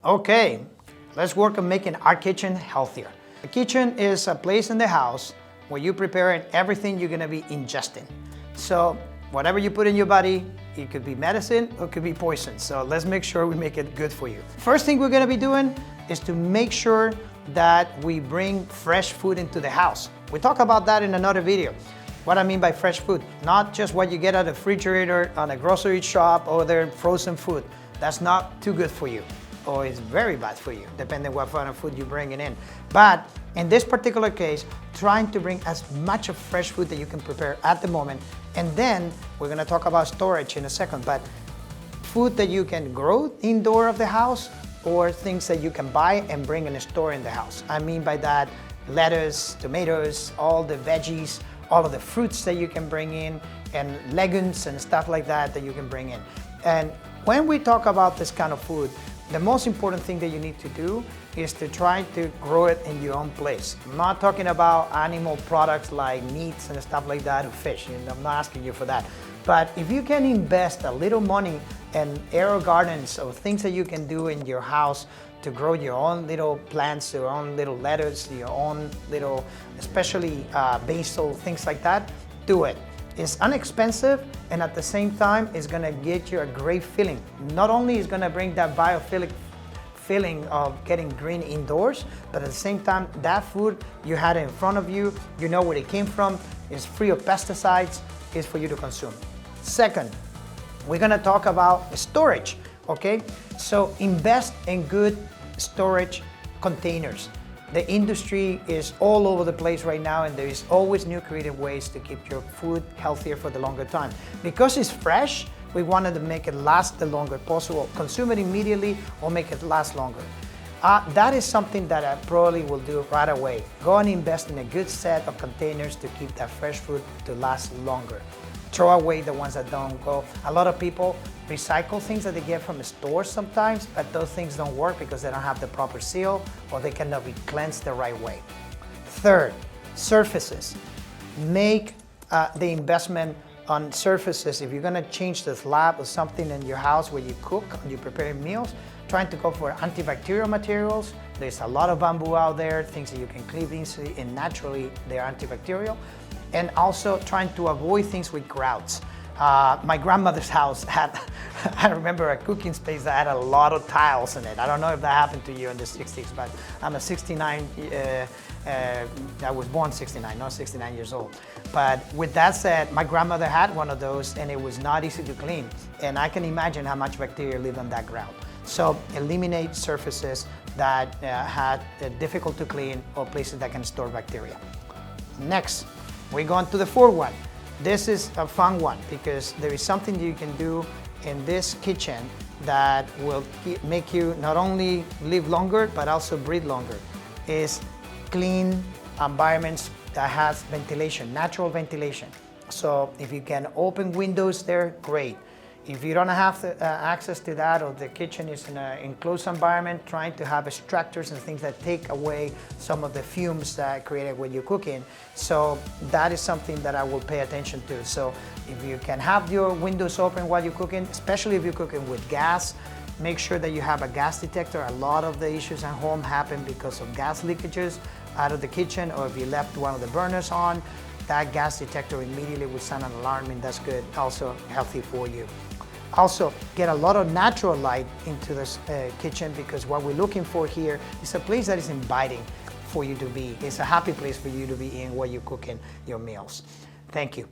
Okay, let's work on making our kitchen healthier. The kitchen is a place in the house where you prepare everything you're gonna be ingesting. So whatever you put in your body, it could be medicine or it could be poison. So let's make sure we make it good for you. First thing we're gonna be doing is to make sure that we bring fresh food into the house. We talk about that in another video. What I mean by fresh food, not just what you get at a refrigerator, on a grocery shop, or their frozen food. That's not too good for you, or it's very bad for you, depending what kind of food you're bringing in. But in this particular case, trying to bring as much of fresh food that you can prepare at the moment, and then we're gonna talk about storage in a second, but food that you can grow indoor of the house, or things that you can buy and bring and store in the house. I mean by that, lettuce, tomatoes, all the veggies, all of the fruits that you can bring in, and legumes and stuff like that that you can bring in. And when we talk about this kind of food, the most important thing that you need to do is to try to grow it in your own place. I'm not talking about animal products like meats and stuff like that, or fish, and I'm not asking you for that. But if you can invest a little money in Aero Gardens, or things that you can do in your house to grow your own little plants, your own little lettuce, your own little, especially basil, things like that, do it. It's inexpensive, and at the same time, it's gonna get you a great feeling. Not only is gonna bring that biophilic feeling of getting green indoors, but at the same time, that food, you had it in front of you, you know where it came from, it's free of pesticides, it's for you to consume. Second, we're gonna talk about storage, okay? So invest in good storage containers. The industry is all over the place right now, and there is always new creative ways to keep your food healthier for the longer time. Because it's fresh, we wanted to make it last the longer possible. Consume it immediately or make it last longer. That is something that I probably will do right away. Go and invest in a good set of containers to keep that fresh food to last longer. Throw away the ones that don't go. A lot of people recycle things that they get from the store sometimes, but those things don't work because they don't have the proper seal, or they cannot be cleansed the right way. Third, surfaces. Make the investment on surfaces. If you're gonna change the slab or something in your house where you cook, you prepare meals, trying to go for antibacterial materials. There's a lot of bamboo out there, things that you can clean easily, and naturally they're antibacterial. And also trying to avoid things with grouts. My grandmother's house had, I remember a cooking space that had a lot of tiles in it. I don't know if that happened to you in the 60s, but I'm a 69, I was born 69, not 69 years old. But with that said, my grandmother had one of those, and it was not easy to clean. And I can imagine how much bacteria live on that ground. So eliminate surfaces that had difficult to clean, or places that can store bacteria. Next, we go on to the fourth one. This is a fun one because there is something you can do in this kitchen that will make you not only live longer, but also breathe longer. Is clean environments that has ventilation, natural ventilation. So if you can open windows there, great. If you don't have access to that, or the kitchen is in an enclosed environment, trying to have extractors and things that take away some of the fumes that are created when you're cooking. So that is something that I will pay attention to. So if you can have your windows open while you're cooking, especially if you're cooking with gas, make sure that you have a gas detector. A lot of the issues at home happen because of gas leakages out of the kitchen, or if you left one of the burners on, that gas detector immediately will sound an alarm, and that's good, also healthy for you. Also, get a lot of natural light into this kitchen, because what we're looking for here is a place that is inviting for you to be. It's a happy place for you to be in while you're cooking your meals. Thank you.